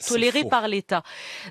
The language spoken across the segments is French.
tolérés faux. par l'État.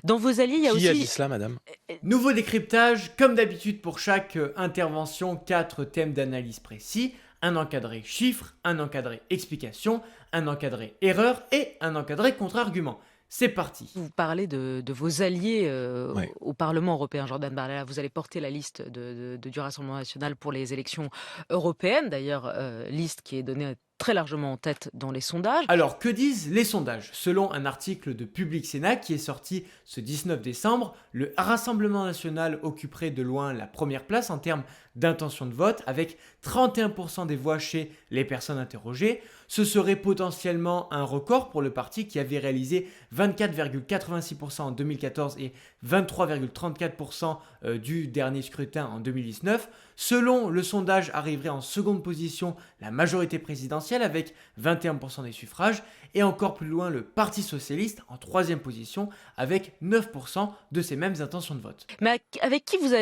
Dans vos alliés, il y a Qui a dit aussi... cela, madame? Nouveau décryptage, comme d'habitude pour chaque intervention, 4 thèmes d'analyse précis, un encadré chiffre, un encadré explication, un encadré erreur et un encadré contre-argument. C'est parti. Vous parlez de vos alliés Ouais. au Parlement européen, Jordan Bardella. Vous allez porter la liste du Rassemblement national pour les élections européennes. D'ailleurs, liste qui est donnée très largement en tête dans les sondages. Alors, que disent les sondages? Selon un article de Public Sénat qui est sorti ce 19 décembre, le Rassemblement national occuperait de loin la première place en termes d'intention de vote, avec 31% des voix chez les personnes interrogées. Ce serait potentiellement un record pour le parti qui avait réalisé 24,86% en 2014 et 23,34% du dernier scrutin en 2019. Selon le sondage, arriverait en seconde position la majorité présidentielle avec 21% des suffrages et encore plus loin le Parti socialiste en troisième position avec 9% de ces mêmes intentions de vote. Mais avec qui vous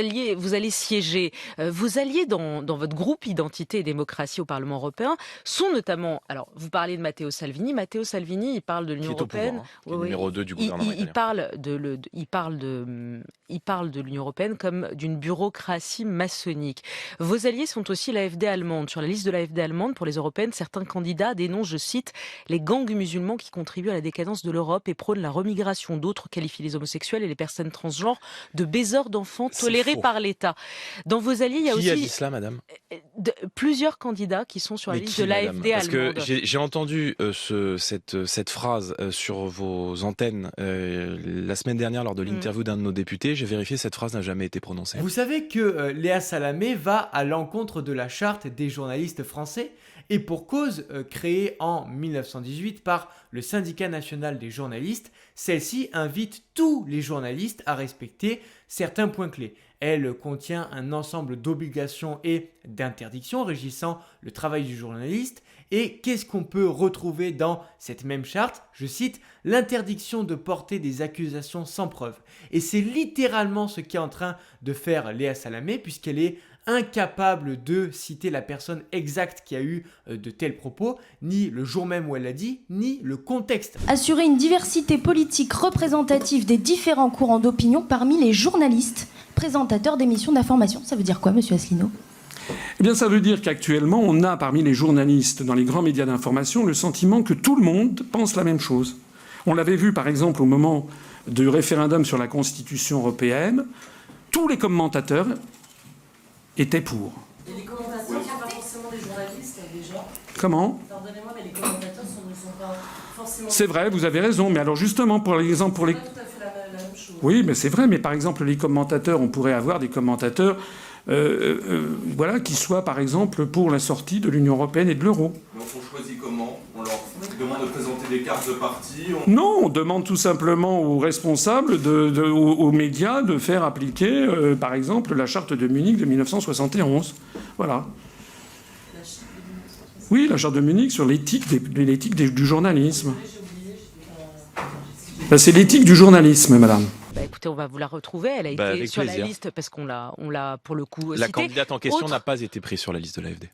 allez siéger? Vos alliés dans votre groupe Identité et démocratie au Parlement européen sont notamment... Alors, vous parlez de Matteo Salvini. Matteo Salvini, il parle de Qui l'Union est au pouvoir, européenne. qui est numéro 2 du Il, gouvernement il- il italien. parle il parle de l'Union européenne comme d'une bureaucratie maçonnique. Vos alliés sont aussi l'AfD allemande. Sur la liste de l'AfD allemande, pour les européennes, certains candidats dénoncent, je cite, les gangs musulmans qui contribuent à la décadence de l'Europe et prônent la remigration. D'autres qualifient les homosexuels et les personnes transgenres de baiseurs d'enfants C'est tolérés faux. par l'État. Dans vos alliés, il y a Qui a dit aussi cela, madame? plusieurs candidats qui sont sur la Mais liste qui, de madame? l'AfD Parce que allemande. j'ai entendu cette phrase sur vos antennes la semaine dernière lors de l'interview d'un de nos députés. J'ai vérifié, cette phrase n'a jamais été prononcée. Vous savez que Léa Salamé va à l'encontre de la charte des journalistes français et pour cause, créée en 1918 par le syndicat national des journalistes, celle-ci invite tous les journalistes à respecter certains points clés. Elle contient un ensemble d'obligations et d'interdictions régissant le travail du journaliste. Et qu'est-ce qu'on peut retrouver dans cette même charte? Je cite, l'interdiction de porter des accusations sans preuve. Et c'est littéralement ce qu'est en train de faire Léa Salamé, puisqu'elle est incapable de citer la personne exacte qui a eu de tels propos, ni le jour même où elle l'a dit, ni le contexte. Assurer une diversité politique représentative des différents courants d'opinion parmi les journalistes, présentateurs d'émissions d'information. Ça veut dire quoi, monsieur Asselineau? Eh bien, ça veut dire qu'actuellement, on a parmi les journalistes dans les grands médias d'information le sentiment que tout le monde pense la même chose. On l'avait vu, par exemple, au moment du référendum sur la Constitution européenne. Tous les commentateurs étaient pour. Et les commentateurs ne sont pas forcément des journalistes, déjà. Comment ? Pardonnez-moi, mais les commentateurs ne sont pas forcément... C'est vrai, vous avez raison. Mais alors, justement, pour l'exemple, pour les... C'est pas tout à fait la même chose. Oui, mais c'est vrai. Mais par exemple, les commentateurs, on pourrait avoir des commentateurs voilà, qui soient, par exemple, pour la sortie de l'Union européenne et de l'euro. Donc on choisit comment? On leur demande de présenter des cartes de parti? Non, on demande tout simplement aux responsables, aux médias, de faire appliquer, par exemple, la charte de Munich de 1971. Voilà. Oui, la charte de Munich sur l'éthique du journalisme. Ben, c'est l'éthique du journalisme, madame. Bah, écoutez, on va vous la retrouver. Elle a été avec sur plaisir. la liste parce qu'on l'a pour le coup La citée. candidate en question Autre- n'a pas été prise sur la liste de l'AfD.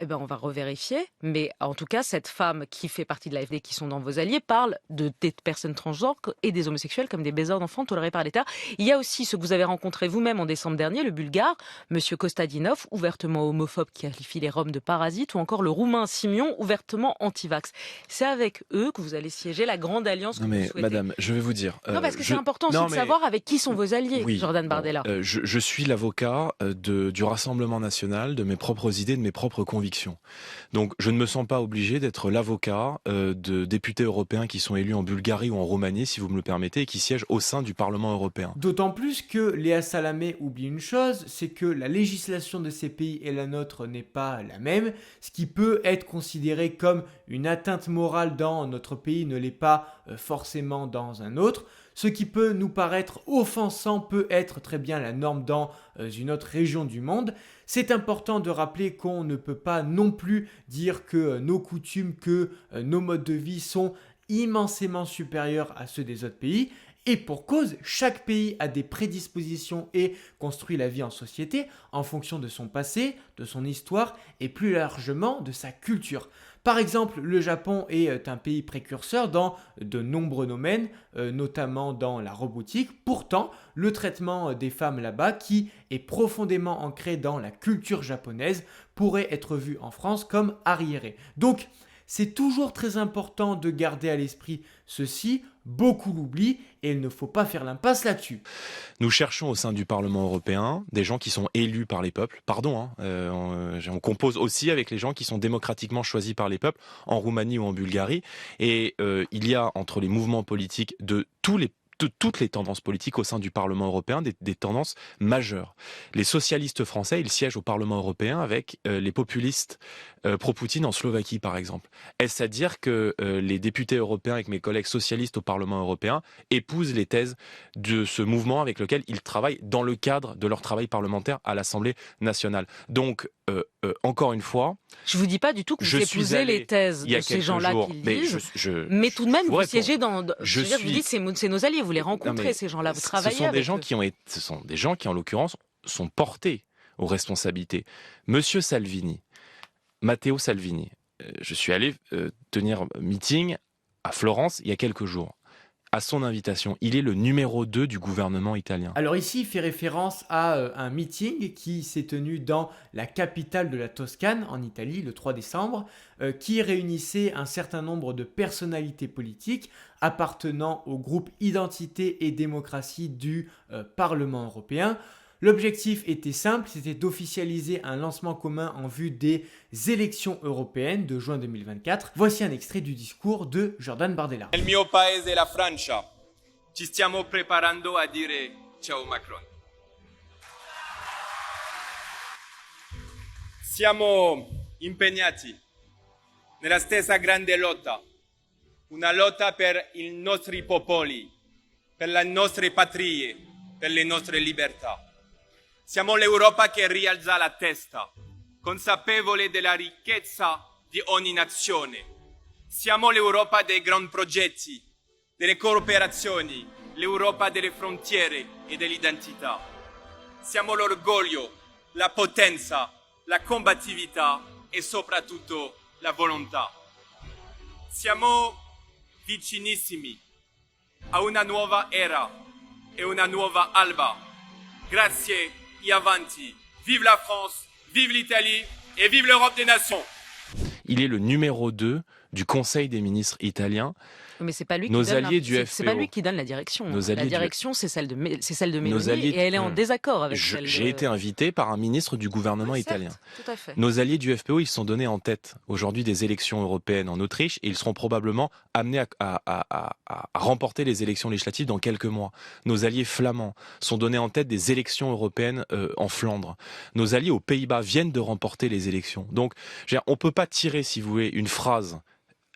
Eh ben, on va revérifier. Mais en tout cas, cette femme qui fait partie de l'AfD, qui sont dans vos alliés, parle des personnes transgenres et des homosexuels comme des baiseurs d'enfants tolérés par l'État. Il y a aussi ce que vous avez rencontré vous-même en décembre dernier, le Bulgare, Monsieur Kostadinov, ouvertement homophobe, qui qualifie les Roms de parasites, ou encore le Roumain Simion, ouvertement anti-vax. C'est avec eux que vous allez siéger la grande alliance que Non vous mais souhaitez. madame, je vais vous dire... Non, parce que je- c'est important aussi Non, de mais- savoir avec qui sont vos alliés, Oui, Jordan bon, Bardella. je suis l'avocat du Rassemblement national, de mes propres idées, de mes propres convictions. Donc je ne me sens pas obligé d'être l'avocat de députés européens qui sont élus en Bulgarie ou en Roumanie, si vous me le permettez, et qui siègent au sein du Parlement européen. D'autant plus que Léa Salamé oublie une chose, c'est que la législation de ces pays et la nôtre n'est pas la même, ce qui peut être considéré comme une atteinte morale dans notre pays ne l'est pas forcément dans un autre. Ce qui peut nous paraître offensant peut être très bien la norme dans une autre région du monde. C'est important de rappeler qu'on ne peut pas non plus dire que nos coutumes, que nos modes de vie sont immensément supérieurs à ceux des autres pays. Et pour cause, chaque pays a des prédispositions et construit la vie en société en fonction de son passé, de son histoire et plus largement de sa culture. Par exemple, le Japon est un pays précurseur dans de nombreux domaines, notamment dans la robotique. Pourtant, le traitement des femmes là-bas, qui est profondément ancré dans la culture japonaise, pourrait être vu en France comme arriéré. Donc, c'est toujours très important de garder à l'esprit ceci, beaucoup l'oublient et il ne faut pas faire l'impasse là-dessus. Nous cherchons au sein du Parlement européen des gens qui sont élus par les peuples. Pardon, on compose aussi avec les gens qui sont démocratiquement choisis par les peuples en Roumanie ou en Bulgarie. Et il y a entre les mouvements politiques de toutes les tendances politiques au sein du Parlement européen, des tendances majeures. Les socialistes français, ils siègent au Parlement européen avec les populistes pro-Poutine en Slovaquie, par exemple. Est-ce à dire que les députés européens, avec mes collègues socialistes au Parlement européen, épousent les thèses de ce mouvement avec lequel ils travaillent dans le cadre de leur travail parlementaire à l'Assemblée nationale? Donc, encore une fois... Je vous dis pas du tout que vous épousez les thèses de ces gens-là qui le disent, mais tout de même, vous siégez dans... Je vous dis, c'est nos alliés, vous les rencontrez, ces gens-là, vous travaillez avec eux. Ce sont des gens qui, en l'occurrence, sont portés aux responsabilités. Monsieur Salvini, Matteo Salvini, je suis allé tenir meeting à Florence il y a quelques jours. À son invitation, il est le numéro 2 du gouvernement italien. Alors ici, il fait référence à un meeting qui s'est tenu dans la capitale de la Toscane, en Italie, le 3 décembre, qui réunissait un certain nombre de personnalités politiques appartenant au groupe Identité et démocratie du Parlement européen. L'objectif était simple, c'était d'officialiser un lancement commun en vue des élections européennes de juin 2024. Voici un extrait du discours de Jordan Bardella. Nel mio paese, la Francia, ci stiamo preparando a dire ciao Macron. Siamo impegnati nella stessa grande lotta, una lotta per i nostri popoli, per le nostre patrie, per le nostre libertà. Siamo l'Europa che rialza la testa, consapevole della ricchezza di ogni nazione. Siamo l'Europa dei grandi progetti, delle cooperazioni, l'Europa delle frontiere e dell'identità. Siamo l'orgoglio, la potenza, la combattività e soprattutto la volontà. Siamo vicinissimi a una nuova era e una nuova alba. Grazie et avanti. Vive la France, vive l'Italie et vive l'Europe des nations. Il est le numéro 2 du Conseil des ministres italien. Mais c'est pas lui c'est pas lui qui donne la direction. La direction, c'est celle de Meloni et elle est en désaccord avec celle de... J'ai été invité par un ministre du gouvernement italien. Tout à fait. Nos alliés du FPO, ils sont donnés en tête aujourd'hui des élections européennes en Autriche et ils seront probablement amenés à remporter les élections législatives dans quelques mois. Nos alliés flamands sont donnés en tête des élections européennes en Flandre. Nos alliés aux Pays-Bas viennent de remporter les élections. Donc, on peut pas tirer, si vous voulez, une phrase,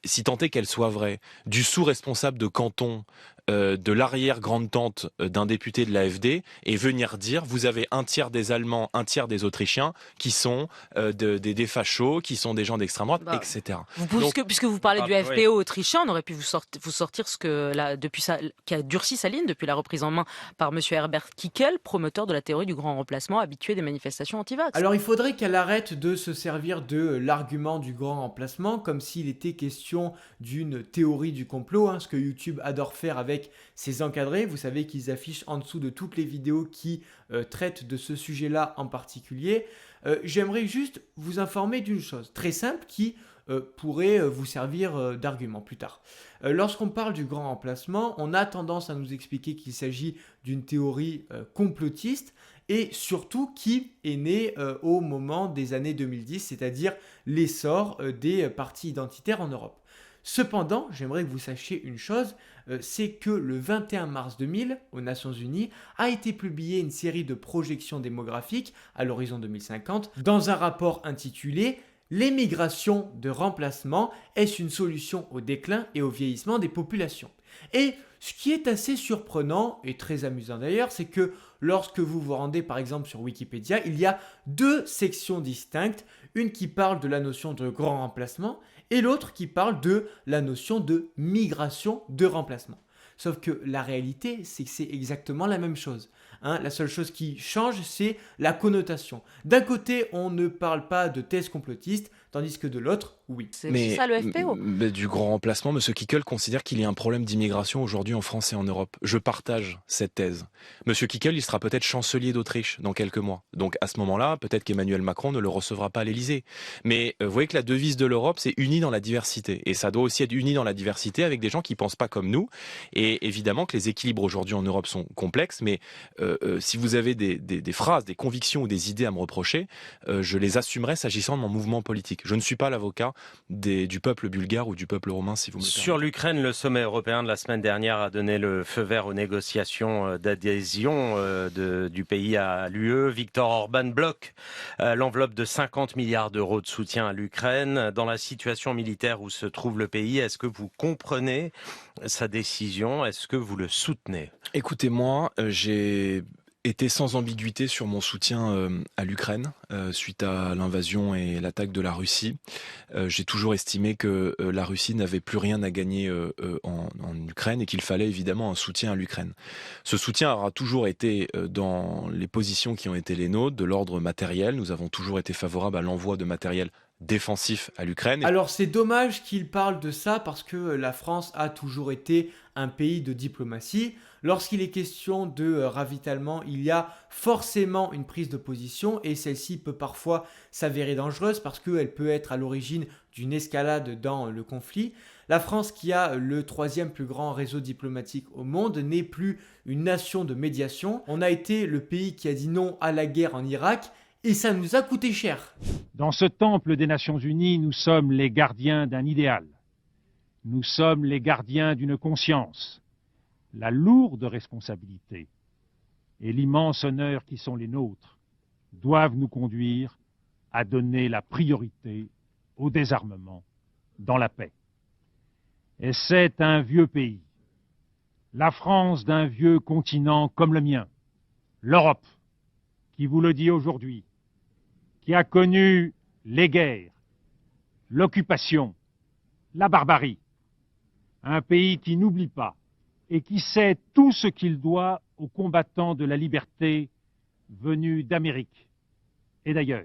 si tant est qu'elle soit vraie, du sous-responsable de canton, de l'arrière-grande-tante d'un député de l'AfD, et venir dire, vous avez un tiers des Allemands, un tiers des Autrichiens, qui sont des fachos, qui sont des gens d'extrême droite, etc. Puisque vous parlez du FPO autrichien, on aurait pu vous sortir ce qui a durci sa ligne depuis la reprise en main par M. Herbert Kickl, promoteur de la théorie du grand remplacement, habitué des manifestations anti-vax. Alors il faudrait qu'elle arrête de se servir de l'argument du grand remplacement comme s'il était question d'une théorie du complot, ce que YouTube adore faire avec ses encadrés. Vous savez qu'ils affichent en dessous de toutes les vidéos qui traitent de ce sujet-là en particulier. J'aimerais juste vous informer d'une chose très simple qui pourrait vous servir d'argument plus tard. Lorsqu'on parle du grand remplacement, on a tendance à nous expliquer qu'il s'agit d'une théorie complotiste et surtout qui est née au moment des années 2010, c'est-à-dire l'essor des partis identitaires en Europe. Cependant, j'aimerais que vous sachiez une chose, c'est que le 21 mars 2000, aux Nations Unies, a été publiée une série de projections démographiques à l'horizon 2050 dans un rapport intitulé « L'émigration de remplacement, est-ce une solution au déclin et au vieillissement des populations ?» Et ce qui est assez surprenant, et très amusant d'ailleurs, c'est que lorsque vous vous rendez par exemple sur Wikipédia, il y a deux sections distinctes, une qui parle de la notion de grand remplacement et l'autre qui parle de la notion de migration de remplacement. Sauf que la réalité, c'est que c'est exactement la même chose. La seule chose qui change, c'est la connotation. D'un côté, on ne parle pas de thèse complotiste, tandis que de l'autre, oui. C'est aussi ça le FPO. Mais du grand remplacement, M. Kickel considère qu'il y a un problème d'immigration aujourd'hui en France et en Europe. Je partage cette thèse. M. Kickel, il sera peut-être chancelier d'Autriche dans quelques mois. Donc à ce moment-là, peut-être qu'Emmanuel Macron ne le recevra pas à l'Élysée. Mais vous voyez que la devise de l'Europe, c'est unis dans la diversité. Et ça doit aussi être uni dans la diversité avec des gens qui pensent pas comme nous. Et évidemment que les équilibres aujourd'hui en Europe sont complexes. Mais si vous avez des phrases, des convictions ou des idées à me reprocher, je les assumerai s'agissant de mon mouvement politique. Je ne suis pas l'avocat du peuple bulgare ou du peuple roumain, si vous me permettez. Sur l'Ukraine, le sommet européen de la semaine dernière a donné le feu vert aux négociations d'adhésion du pays à l'UE. Viktor Orban bloque l'enveloppe de 50 milliards d'euros de soutien à l'Ukraine. Dans la situation militaire où se trouve le pays, est-ce que vous comprenez sa décision? Est-ce que vous le soutenez? Écoutez-moi, j'ai été sans ambiguïté sur mon soutien à l'Ukraine suite à l'invasion et l'attaque de la Russie. J'ai toujours estimé que la Russie n'avait plus rien à gagner en Ukraine et qu'il fallait évidemment un soutien à l'Ukraine. Ce soutien aura toujours été dans les positions qui ont été les nôtres, de l'ordre matériel. Nous avons toujours été favorables à l'envoi de matériel défensif à l'Ukraine. Alors c'est dommage qu'il parle de ça parce que la France a toujours été un pays de diplomatie. Lorsqu'il est question de ravitaillement, il y a forcément une prise de position et celle-ci peut parfois s'avérer dangereuse parce qu'elle peut être à l'origine d'une escalade dans le conflit. La France, qui a le 3e plus grand réseau diplomatique au monde, n'est plus une nation de médiation. On a été le pays qui a dit non à la guerre en Irak et ça nous a coûté cher. Dans ce temple des Nations Unies, nous sommes les gardiens d'un idéal. Nous sommes les gardiens d'une conscience. La lourde responsabilité et l'immense honneur qui sont les nôtres doivent nous conduire à donner la priorité au désarmement dans la paix. Et c'est un vieux pays, la France d'un vieux continent comme le mien, l'Europe, qui vous le dit aujourd'hui, qui a connu les guerres, l'occupation, la barbarie, un pays qui n'oublie pas et qui sait tout ce qu'il doit aux combattants de la liberté venus d'Amérique et d'ailleurs,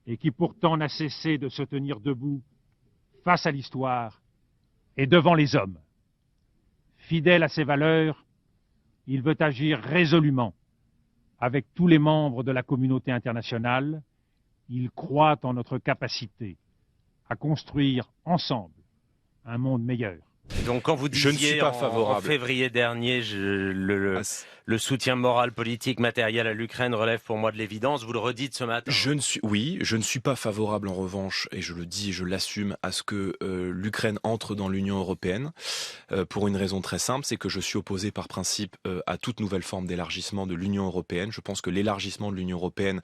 et qui pourtant n'a cessé de se tenir debout face à l'histoire et devant les hommes. Fidèle à ses valeurs, il veut agir résolument avec tous les membres de la communauté internationale. Il croit en notre capacité à construire ensemble un monde meilleur. Donc quand vous disiez je ne suis pas favorable. En février dernier, le soutien moral, politique, matériel à l'Ukraine relève pour moi de l'évidence, vous le redites ce matin. Je ne suis pas favorable en revanche, et je le dis et je l'assume, à ce que l'Ukraine entre dans l'Union européenne, pour une raison très simple, c'est que je suis opposé par principe à toute nouvelle forme d'élargissement de l'Union européenne. Je pense que l'élargissement de l'Union européenne,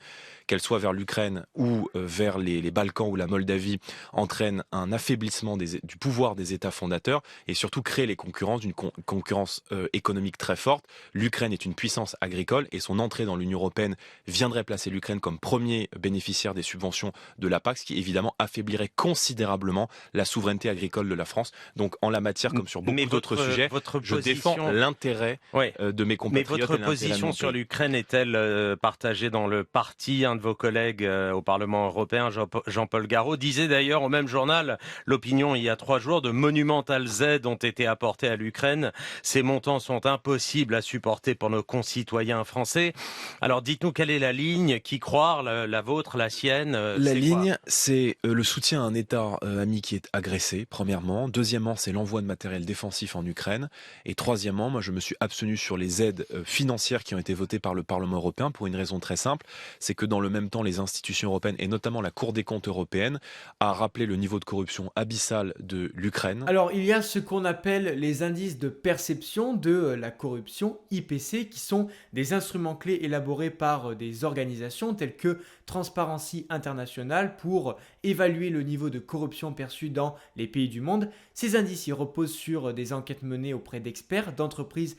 qu'elle soit vers l'Ukraine ou vers les Balkans ou la Moldavie, entraîne un affaiblissement du pouvoir des États fondateurs et surtout crée les concurrences d'une concurrence économique très forte. L'Ukraine est une puissance agricole et son entrée dans l'Union européenne viendrait placer l'Ukraine comme premier bénéficiaire des subventions de la PAC, ce qui évidemment affaiblirait considérablement la souveraineté agricole de la France. Donc en la matière, comme sur beaucoup d'autres sujets, je défends l'intérêt de mes compatriotes. Mais votre position sur l'Ukraine est-elle partagée dans le parti? Un de vos collègues au Parlement européen, Jean-Paul Garot, disait d'ailleurs au même journal L'Opinion il y a 3 jours, de monumentales aides ont été apportées à l'Ukraine. Ces montants sont impossibles à supporter pour nos concitoyens français. Alors dites-nous quelle est la ligne, qui croire, la vôtre, la sienne? La ligne, c'est le soutien à un État ami qui est agressé, premièrement. Deuxièmement, c'est l'envoi de matériel défensif en Ukraine. Et troisièmement, moi je me suis abstenu sur les aides financières qui ont été votées par le Parlement européen pour une raison très simple, c'est que dans le même temps, les institutions européennes et notamment la Cour des comptes européenne a rappelé le niveau de corruption abyssal de l'Ukraine. Alors il y a ce qu'on appelle les indices de perception de la corruption, IPC, qui sont des instruments clés élaborés par des organisations telles que Transparency International pour évaluer le niveau de corruption perçu dans les pays du monde. Ces indices reposent sur des enquêtes menées auprès d'experts, d'entreprises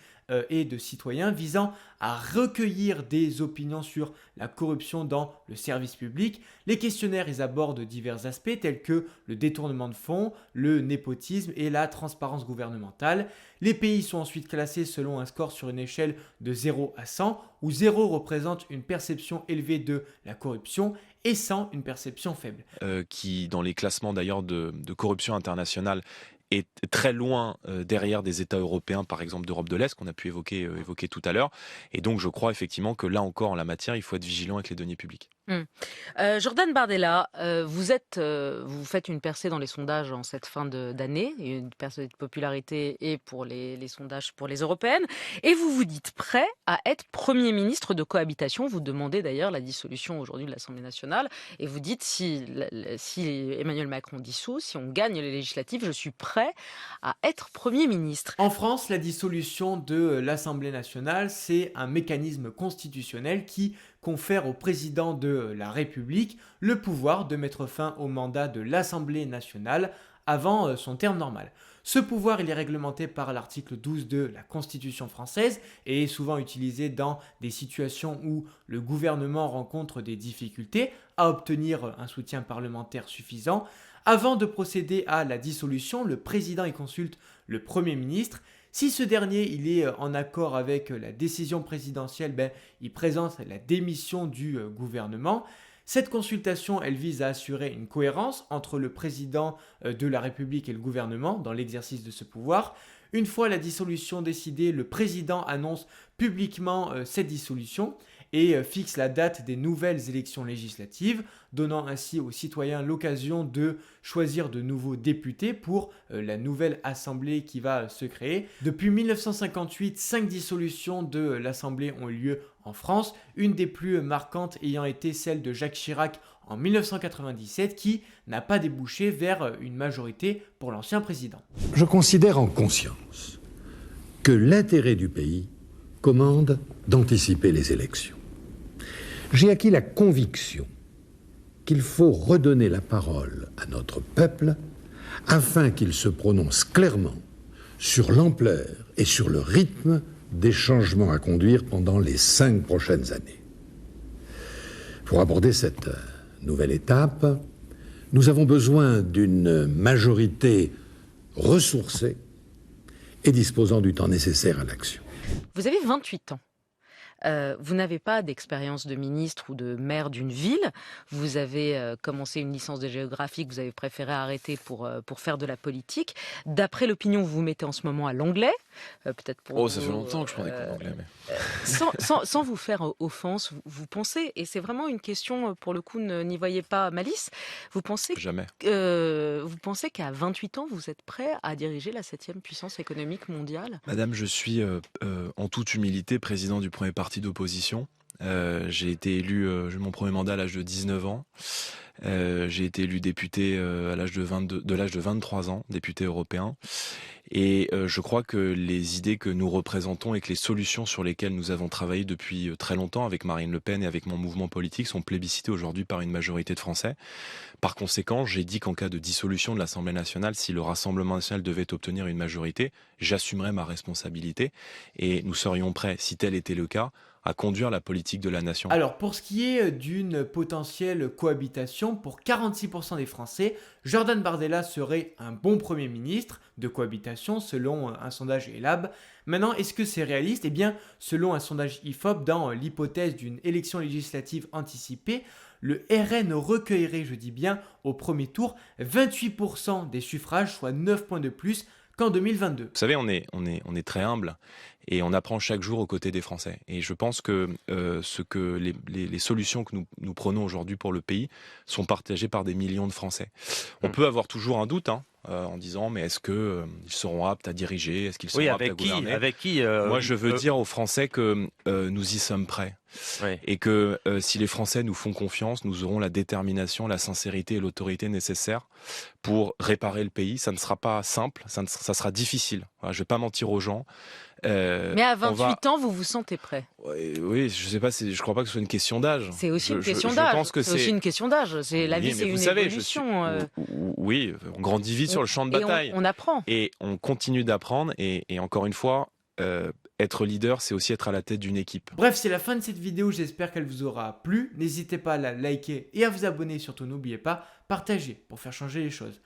et de citoyens visant à recueillir des opinions sur la corruption dans le service public. Les questionnaires abordent divers aspects tels que le détournement de fonds, le népotisme et la transparence gouvernementale. Les pays sont ensuite classés selon un score sur une échelle de 0 à 100. où 0 représente une perception élevée de la corruption et 100 une perception faible. Qui, dans les classements d'ailleurs de corruption internationale, est très loin derrière des États européens, par exemple d'Europe de l'Est, qu'on a pu évoquer tout à l'heure. Et donc je crois effectivement que là encore, en la matière, il faut être vigilant avec les deniers publics. Jordan Bardella, vous faites une percée dans les sondages en cette fin d'année, une percée de popularité et pour les sondages pour les européennes, et vous vous dites prêt à être Premier ministre de cohabitation. Vous demandez d'ailleurs la dissolution aujourd'hui de l'Assemblée nationale, et vous dites si Emmanuel Macron dissout, si on gagne les législatives, je suis prêt à être Premier ministre. En France, la dissolution de l'Assemblée nationale, c'est un mécanisme constitutionnel qui confère au président de la République le pouvoir de mettre fin au mandat de l'Assemblée nationale avant son terme normal. Ce pouvoir, il est réglementé par l'article 12 de la Constitution française et est souvent utilisé dans des situations où le gouvernement rencontre des difficultés à obtenir un soutien parlementaire suffisant. Avant de procéder à la dissolution, le président y consulte le Premier ministre. Si ce dernier il est en accord avec la décision présidentielle, il présente la démission du gouvernement. Cette consultation, elle vise à assurer une cohérence entre le président de la République et le gouvernement dans l'exercice de ce pouvoir. Une fois la dissolution décidée, le président annonce publiquement cette dissolution et fixe la date des nouvelles élections législatives, donnant ainsi aux citoyens l'occasion de choisir de nouveaux députés pour la nouvelle assemblée qui va se créer. Depuis 1958, 5 dissolutions de l'Assemblée ont eu lieu en France, une des plus marquantes ayant été celle de Jacques Chirac en 1997 qui n'a pas débouché vers une majorité pour l'ancien président. Je considère en conscience que l'intérêt du pays commande d'anticiper les élections. J'ai acquis la conviction qu'il faut redonner la parole à notre peuple afin qu'il se prononce clairement sur l'ampleur et sur le rythme des changements à conduire pendant les 5 prochaines années. Pour aborder cette nouvelle étape, nous avons besoin d'une majorité ressourcée et disposant du temps nécessaire à l'action. Vous avez 28 ans. Vous n'avez pas d'expérience de ministre ou de maire d'une ville. Vous avez commencé une licence de géographie que vous avez préféré arrêter pour faire de la politique. D'après l'opinion, vous vous mettez en ce moment à l'anglais. Peut-être pour ça fait longtemps que je prends des cours d'anglais. Mais... sans vous faire offense, vous pensez, et c'est vraiment une question, pour le coup, n'y voyez pas malice, vous pensez qu'à 28 ans, vous êtes prêt à diriger la 7e puissance économique mondiale ? Madame, je suis en toute humilité président du premier parti d'opposition. J'ai été élu, j'ai eu mon premier mandat à l'âge de 19 ans. J'ai été élu député à l'âge de 23 ans, député européen. Et je crois que les idées que nous représentons et que les solutions sur lesquelles nous avons travaillé depuis très longtemps avec Marine Le Pen et avec mon mouvement politique sont plébiscitées aujourd'hui par une majorité de Français. Par conséquent, j'ai dit qu'en cas de dissolution de l'Assemblée nationale, si le Rassemblement national devait obtenir une majorité, j'assumerais ma responsabilité et nous serions prêts, si tel était le cas, à conduire la politique de la nation. Alors, pour ce qui est d'une potentielle cohabitation, pour 46% des Français, Jordan Bardella serait un bon Premier ministre de cohabitation, selon un sondage ELAB. Maintenant, est-ce que c'est réaliste ? Eh bien, selon un sondage IFOP, dans l'hypothèse d'une élection législative anticipée, le RN recueillerait, je dis bien, au premier tour, 28% des suffrages, soit 9 points de plus qu'en 2022. Vous savez, on est très humble et on apprend chaque jour aux côtés des Français. Et je pense que les solutions que nous prenons aujourd'hui pour le pays sont partagées par des millions de Français. On peut avoir toujours un doute en disant mais est-ce qu'ils seront aptes à diriger, est-ce qu'ils seront aptes à gouverner ? Avec qui Moi, je veux dire aux Français que nous y sommes prêts. Oui. Et que si les Français nous font confiance, nous aurons la détermination, la sincérité et l'autorité nécessaires pour réparer le pays. Ça ne sera pas simple, ça sera difficile. Voilà, je ne vais pas mentir aux gens. Mais à 28 ans, vous vous sentez prêt ? Oui, je sais pas, je crois pas que ce soit une question d'âge. C'est aussi une question d'âge. C'est aussi une question d'âge. La vie, c'est une évolution. Oui, on grandit vite sur le champ de bataille. On apprend. Et on continue d'apprendre. Et encore une fois, être leader, c'est aussi être à la tête d'une équipe. Bref, c'est la fin de cette vidéo. J'espère qu'elle vous aura plu. N'hésitez pas à la liker et à vous abonner. Surtout, n'oubliez pas, partagez pour faire changer les choses.